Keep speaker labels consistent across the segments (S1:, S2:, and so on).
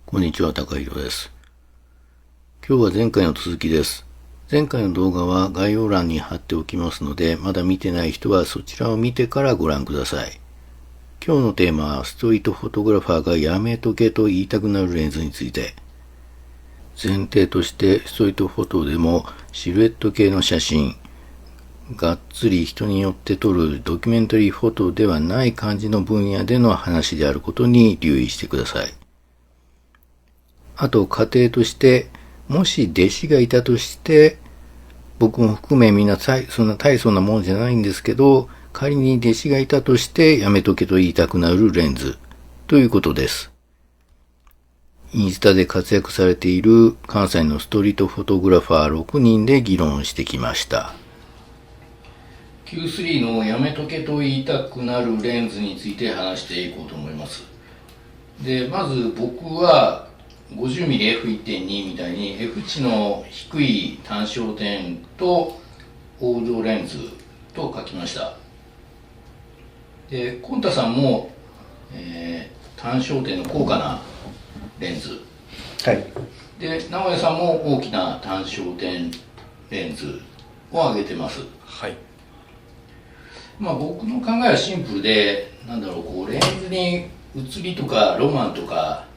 S1: こんにちは、高弘です。今日は前回の続きです。前回の動画は概要欄に貼っておきますので、まだ見てない人はそちらを見てからご覧ください。今日のテーマはストリートフォトグラファーがやめとけと言いたくなるレンズについて。前提としてストリートフォトでもシルエット系の写真、がっつり人によって撮るドキュメンタリーフォトではない感じの分野での話であることに留意してください。あと仮定として、もし弟子がいたとして、僕も含めみんなそんな大層なもんじゃないんですけど、仮に弟子がいたとしてやめとけと言いたくなるレンズということです。インスタで活躍されている関西のストリートフォトグラファー6人で議論してきました。Q3 のやめとけと言いたくなるレンズについて話していこうと思います。で、まず僕は50mmF1.2 みたいに F 値の低い単焦点と黄土レンズと書きました。で、コンタさんも、単焦点の高価なレンズ。
S2: はい。
S1: で、直哉さんも大きな単焦点レンズを挙げてます。
S2: はい。
S1: 僕の考えはシンプルで、レンズに写りとかロマンとか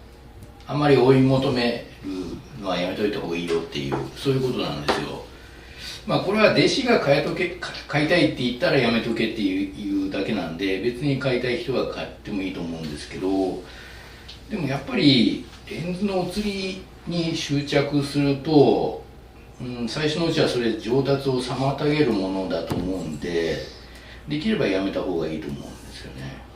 S1: あんまり追い求めるのはやめといた方がいいよっていう、そういうことなんですよ。これは弟子が買いたいって言ったらやめとけっていうだけなんで、別に買いたい人は買ってもいいと思うんですけど、でもやっぱりレンズの写りに執着すると、最初のうちはそれ上達を妨げるものだと思うんで、できればやめた方がいいと思うんですよね。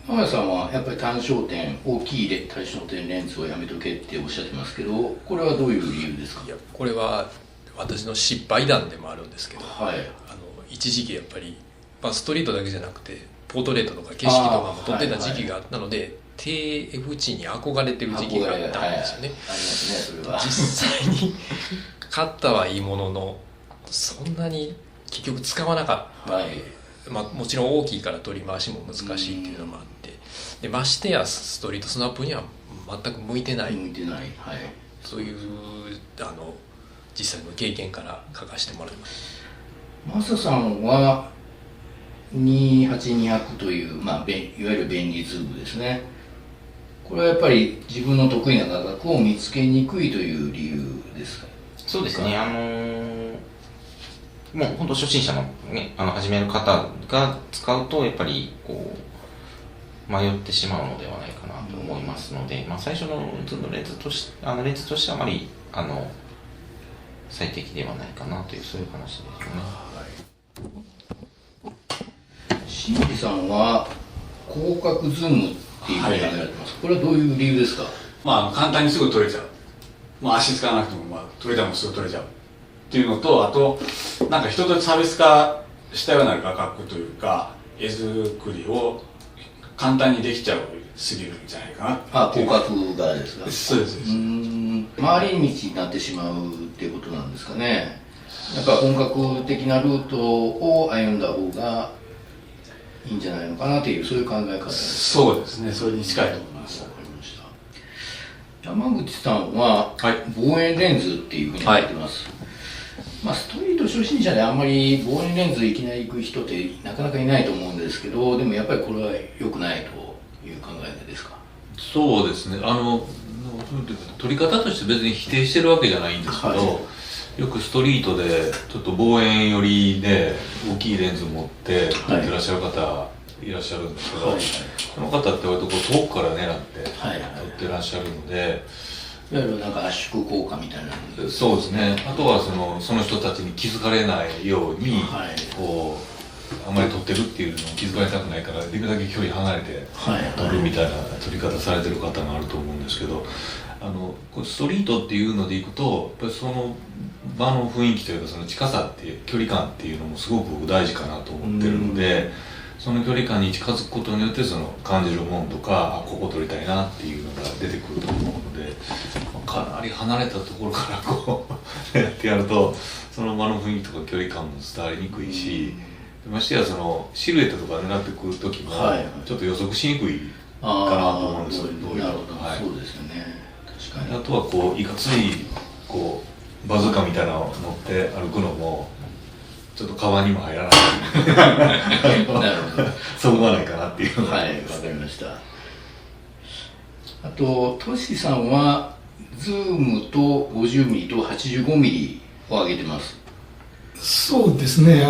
S1: 直哉さんはやっぱり大きい単焦点レンズをやめとけっておっしゃってますけど、これはどういう理由ですか？
S2: いや、これは私の失敗談でもあるんですけど、
S1: はい、
S2: 一時期やっぱり、ストリートだけじゃなくてポートレートとか景色とかも撮ってた時期があったので、低 F 値に憧れてる時期があったんですよね。
S1: ありますね、それは。
S2: 実際に買ったはいいものの、そんなに結局使わなかった、もちろん大きいから取り回しも難しいっていうのもあって、でましてやストリートスナップには全く向いてない、そういう実際の経験から書かせてもらいます。
S1: マサさんは28200という、いわゆる便利ズームですね。これはやっぱり自分の得意な画角を見つけにくいという理由ですか？
S3: そうですね。もう本当初心者のね、始める方が使うとやっぱり迷ってしまうのではないかなと思いますので、最初のレンズとしてはあまり最適ではないかなという、そういう話です
S1: ね。新木さんは広角ズームっていうふうに考えられてます。これはどういう理由ですか？
S4: 簡単にすぐ撮れちゃう。足使わなくても撮れたもすぐ撮れちゃうっていうのと、あと人と差別化したような画角というか絵作りを簡単にできちゃうすぎるんじゃないかな。
S1: 広角がですか？
S4: そうです。
S1: 回り道になってしまうっていうことなんですかね。やっぱ本格的なルートを歩んだ方がいいんじゃないのかなという、そういう考え方です。
S4: そうですね、それに近いと思います。
S1: わかりました。山口さんは望遠レンズっていうふうに言ってます。ストリート初心者であんまり望遠レンズいきなり行く人ってなかなかいないと思うんですけど、でもやっぱりこれは良くないという考えですか？
S5: そうですね。撮り方として別に否定してるわけじゃないんですけど、よくストリートでちょっと望遠寄りで大きいレンズ持って撮ってらっしゃる方いらっしゃるんですけど、その方って割と遠くから狙って撮ってらっしゃるので、
S1: いわゆる圧縮効果みたいな。
S5: そうですね。あとはその人たちに気づかれないように、あんまり撮ってるっていうのを気づかれたくないから、できるだけ距離離れて撮るみたいな撮り方されてる方があると思うんですけど、ストリートっていうのでいくと、やっぱりその場の雰囲気というか、その近さっていう距離感っていうのもすごく大事かなと思ってるので、その距離感に近づくことによって感じるものとか、ここ撮りたいなっていうのが出てくると思うので、かなり離れたところからやってやると、その場の雰囲気とか距離感も伝わりにくいし、ましてやシルエットとか狙ってくる時もちょっと予測しにくいなと思うんですよ。
S1: なるほど、
S5: はい、
S1: そうですよね。確かに。
S5: あとはこういかついこうバズーカみたいなのを乗って歩くのもちょっと川にも入らない
S1: なるほど。
S5: そぐわないかなっていうのが、
S1: はい、わかりました。あと、トシさんはズームと 50mm と 85mm を上げてます。
S6: そうですね、イメ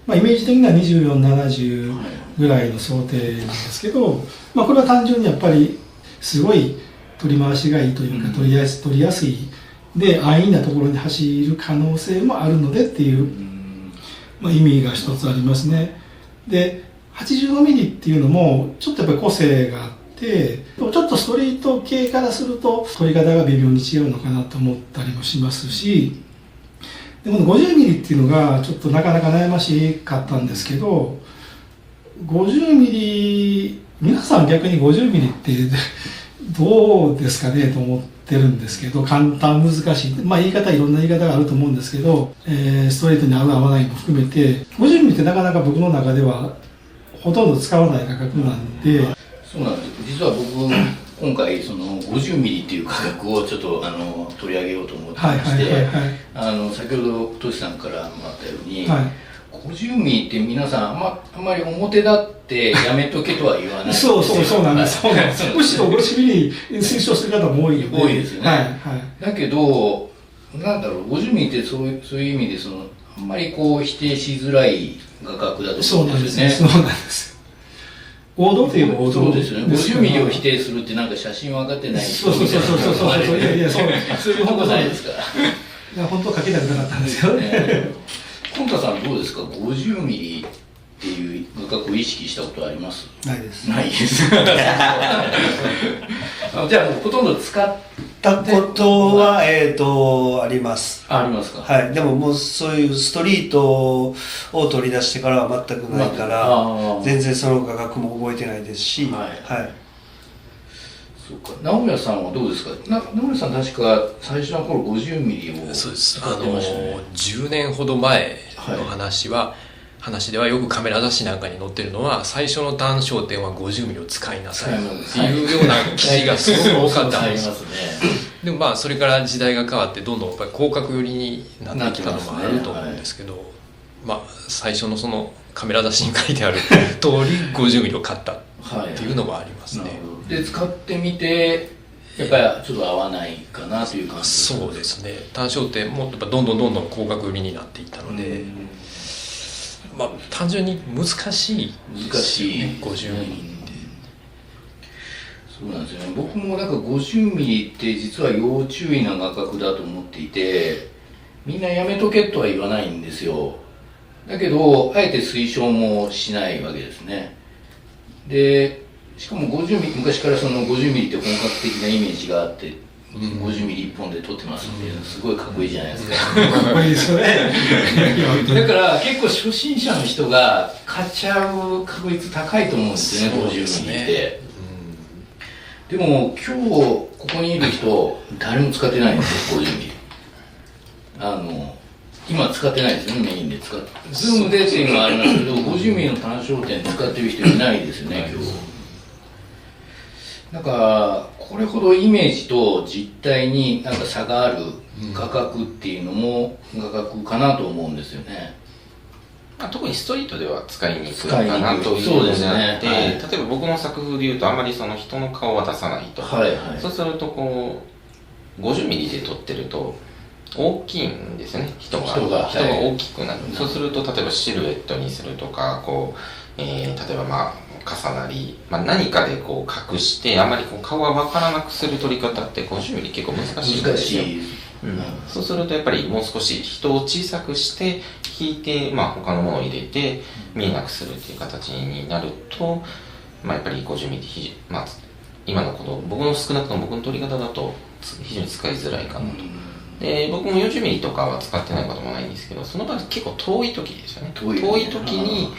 S6: ージ的には2470ぐらいの想定なんですけど、これは単純にやっぱりすごい取り回しがいいというか、取りやすいで安易なところに走る可能性もあるのでっていう、意味が一つありますね。で 85mm っていうのもちょっとやっぱり個性があって、ちょっとストリート系からすると取り方が微妙に違うのかなと思ったりもしますし、でこの 50mm っていうのがちょっとなかなか悩ましかったんですけど、 50mm 皆さん逆に 50mm ってどうですかねと思ってるんですけど、簡単難しい、いろんな言い方があると思うんですけど、ストレートに合う合わないも含めて 50mm ってなかなか僕の中ではほとんど使わない価格なんで。
S1: そうなんです。実は僕今回その 50mm っていう価格をちょっと取り上げようと思ってまして、先ほどトシさんからもらったように、50mm って皆さんあんまり表立ってやめとけとは言わない。
S6: そうなんです。むしろ 50mm 推奨する方も多い
S1: ですよね。だけどなんだろう、50mm ってそういう意味であんまりこう否定しづらい価格だと思うんですよね。
S6: そうなんです。王道といえば王道
S1: そうですよね。50mmを否定するってなんか写真分かってない人みたいな。
S6: そういうこと
S1: ないですから。
S6: 本当はかけたくなかったんですよね。
S1: コンタさんどうですか、50mmっていう価格を意識したことあります？
S6: ないです。
S1: ないです。じゃあもうほとんど使った
S7: ことはあります。
S1: ありますか。
S7: はい。でももうそういうストリートを取り出してからは全くないから、全然その価格も覚えてないですし、はい。
S1: そうか。直哉さんはどうですか。直哉さん確か最初の頃 50mm を
S2: そうです。
S1: 使ってましたね。
S2: 10年ほど前の話ではよくカメラ雑誌なんかに載ってるのは、最初の単焦点は 50mm を使いなさいっていうような記事がすごく多かったんですよ。でもそれから時代が変わってどんどんやっぱり広角寄りになってきたのもあると思うんですけど、最初のそのカメラ雑誌に書いてある通り 50mm を買ったっていうのもありますね。
S1: で使ってみてやっぱりちょっと合わないかなという感じですか。
S2: そうですね。単焦点もやっぱどんどん広角寄りになっていったので、単純に難しいですよね、50mmって。
S1: そうなんですよね。僕もなんか 50mm って実は要注意な画角だと思っていて、みんなやめとけとは言わないんですよ。だけどあえて推奨もしないわけですね。でしかも 50mm、昔からその 50mm って本格的なイメージがあって、50mm 一本で撮ってますんで、すごいかっこいいじゃないですか。
S6: かっこいいですよね。
S1: だから結構初心者の人が買っちゃう確率高いと思うんですよね、50mmって。でも今日ここにいる人誰も使ってないんですよ、50mm。今使ってないですよね、メインで使って。ズームでっていうのはありますけど、50mm の単焦点使ってる人いないですよね、今日。なんかこれほどイメージと実態になんか差がある価格っていうのも価格かなと思うんですよね。
S3: 特にストリートでは使いにくいかなというのであって、例えば僕の作風でいうとあんまりその人の顔は出さないと、そうするとこう 50mm で撮ってると大きいんですよね、人が大きくなる、そうすると例えばシルエットにするとかこう、例えば重なり、何かでこう隠してあんまりこう顔が分からなくする撮り方って 50mm 結構難しいんですよ。そうするとやっぱりもう少し人を小さくして引いて、他のものを入れて見えなくするっていう形になると、やっぱり 50mm、今のこの僕の少なくとも僕の撮り方だと非常に使いづらいかなと。で僕も 40mm とかは使ってないこともないんですけど、その場合結構遠い時ですよね。遠い時に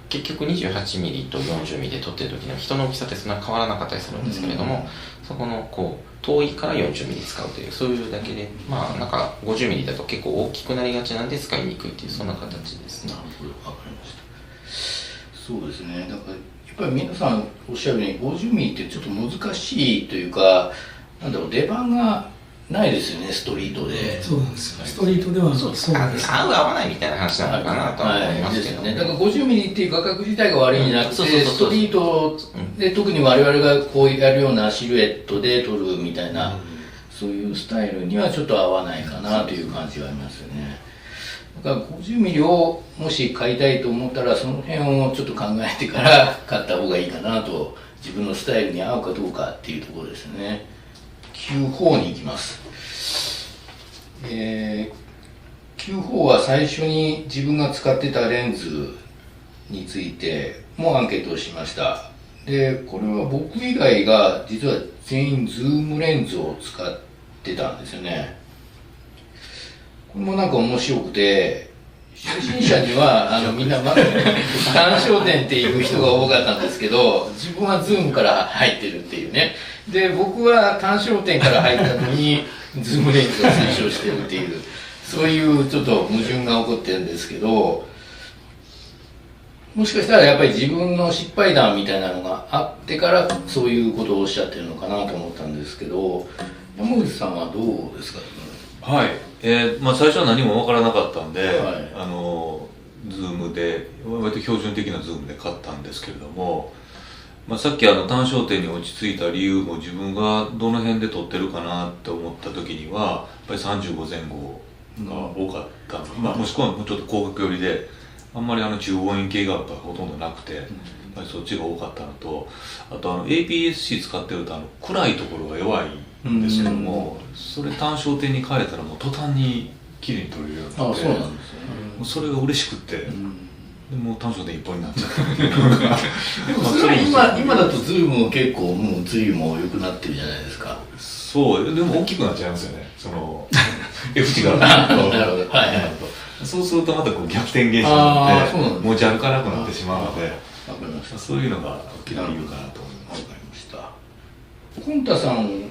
S3: 結局 28mm と 40mm で撮ってる時の人の大きさってそんな変わらなかったりするんですけれども、そこのこう遠いから 40mm 使うという、そういうだけでなんか 50mm だと結構大きくなりがちなんで使いにくいっていう、そんな形ですね。
S1: なるほど、わかりました。そうですね。なんかやっぱり皆さんおっしゃるように50ミリってちょっと難しいというか、なんだろう、出番がないですよね、ストリートで。
S6: そうなんですよ。ストリートではそうです。
S3: 合う合わないみたいな話なのかなとは思いますけどね。
S1: だから50ミリっていう画角自体が悪いんじゃなくて、ストリートで特に我々がこうやるようなシルエットで撮るみたいな、そういうスタイルにはちょっと合わないかなという感じはありますよね。だから50ミリをもし買いたいと思ったら、その辺をちょっと考えてから買った方がいいかなと、自分のスタイルに合うかどうかっていうところですね。Q4 に行きます。Q4 は最初に自分が使ってたレンズについてもアンケートをしました。で、これは僕以外が実は全員ズームレンズを使ってたんですよね。これもなんか面白くて、初心者にはみんなまず単焦点っていう人が多かったんですけど、自分はズームから入ってるっていうね。で、僕は単焦点から入ったのにズームレンズを推奨してるっていう、そういうちょっと矛盾が起こってるんですけど、もしかしたらやっぱり自分の失敗談みたいなのがあってからそういうことをおっしゃってるのかなと思ったんですけど、山口さんはどうですか？
S5: はい、まあ、最初は何も分からなかったんで、
S1: はい、
S5: ズームで割と標準的なズームで買ったんですけれども、まあ、さっき単焦点に落ち着いた理由も自分がどの辺で撮ってるかなって思った時にはやっぱり35前後が多かった、まあ、もしくはもうちょっと広角寄りであんまり中望遠鏡がやっぱほとんどなくて、やっぱりそっちが多かったのと、あとAPS-C 使ってると暗いところが弱いんですけども、それ単焦点に変えたらもう途端に綺麗に撮れるようになって、
S1: そうなんですね、
S5: もうそれが嬉しくって、でもう単焦点一本になっちゃった
S1: でもそれは今だとズームも結構もうズイも良くなってるじゃないですか。
S5: そうでも大きくなっちゃいますよね、その F 値が
S1: なるほど、はいはい、
S5: そうするとまたこう逆転現象になって持ち歩かなくなってしまうので、
S1: わかりました。
S5: そういうのが大きな理由かなと思います。
S1: わかりました。コンタさん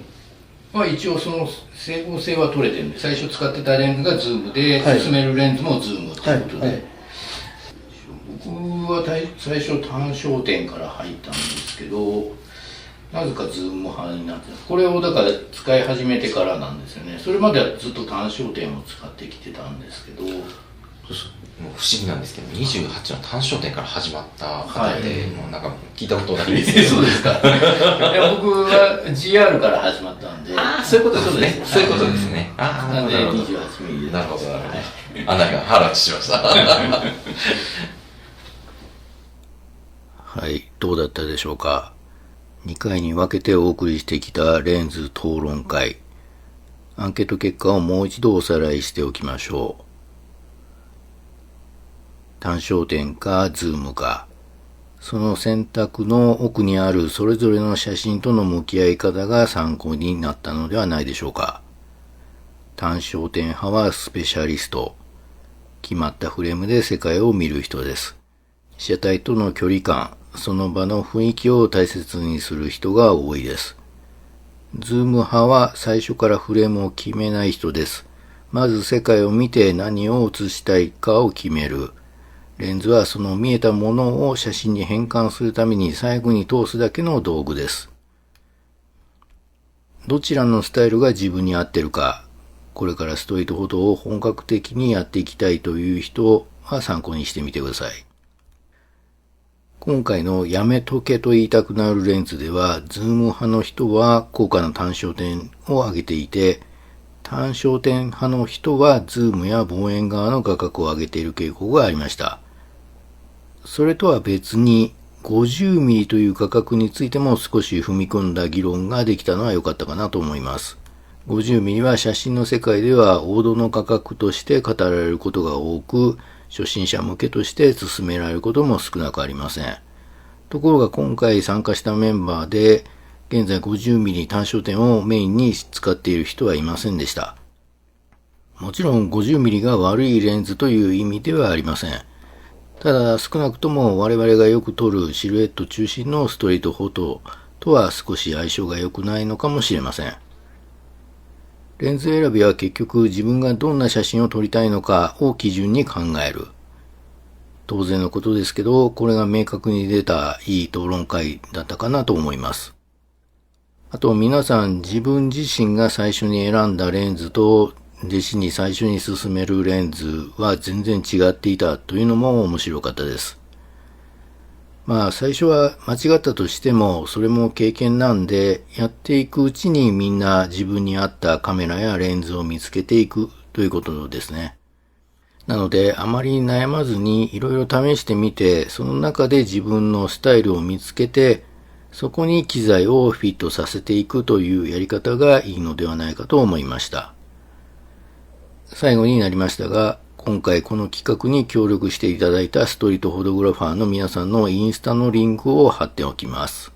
S1: は一応その整合性は取れてるんで、最初使ってたレンズがズームで、進めるレンズもズームということで、僕は最初単焦点から入ったんですけど、なぜかズーム派になってます。これをだから使い始めてからなんですよね。それまではずっと単焦点を使ってきてたんですけど、
S3: もう不思議なんですけど、28の単焦点から始まった方で、もうなんか聞いたことないんですけど。
S1: そうですか。いや、僕は GR から始まったんで。
S3: ああ、そういうことですね。そういうことですね。
S1: ああ、なんで28ミリで。
S3: なるほど、なるほど。なんか腹立ちました。
S1: はい、どうだったでしょうか。2回に分けてお送りしてきたレンズ討論会。アンケート結果をもう一度おさらいしておきましょう。単焦点かズームか、その選択の奥にあるそれぞれの写真との向き合い方が参考になったのではないでしょうか。単焦点派はスペシャリスト、決まったフレームで世界を見る人です。被写体との距離感、その場の雰囲気を大切にする人が多いです。ズーム派は最初からフレームを決めない人です。まず世界を見て何を写したいかを決める。レンズはその見えたものを写真に変換するために最後に通すだけの道具です。どちらのスタイルが自分に合ってるか、これからストリートフォトを本格的にやっていきたいという人は参考にしてみてください。今回のやめとけと言いたくなるレンズでは、ズーム派の人は高価な単焦点を上げていて、単焦点派の人はズームや望遠側の画角を上げている傾向がありました。それとは別に 50mm という画角についても少し踏み込んだ議論ができたのは良かったかなと思います。50mm は写真の世界では王道の画角として語られることが多く、初心者向けとして進められることも少なくありません。ところが今回参加したメンバーで、現在 50mm 単焦点をメインに使っている人はいませんでした。もちろん 50mm が悪いレンズという意味ではありません。ただ少なくとも我々がよく撮るシルエット中心のストリートフォトとは少し相性が良くないのかもしれません。レンズ選びは結局自分がどんな写真を撮りたいのかを基準に考える。当然のことですけど、これが明確に出たいい討論会だったかなと思います。あと皆さん自分自身が最初に選んだレンズと弟子に最初に勧めるレンズは全然違っていたというのも面白かったです。最初は間違ったとしてもそれも経験なんで、やっていくうちにみんな自分に合ったカメラやレンズを見つけていくということですね。なのであまり悩まずにいろいろ試してみて、その中で自分のスタイルを見つけて、そこに機材をフィットさせていくというやり方がいいのではないかと思いました。最後になりましたが、今回この企画に協力していただいたストリートフォトグラファーの皆さんのインスタのリンクを貼っておきます。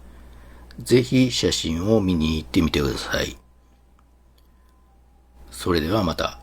S1: ぜひ写真を見に行ってみてください。それではまた。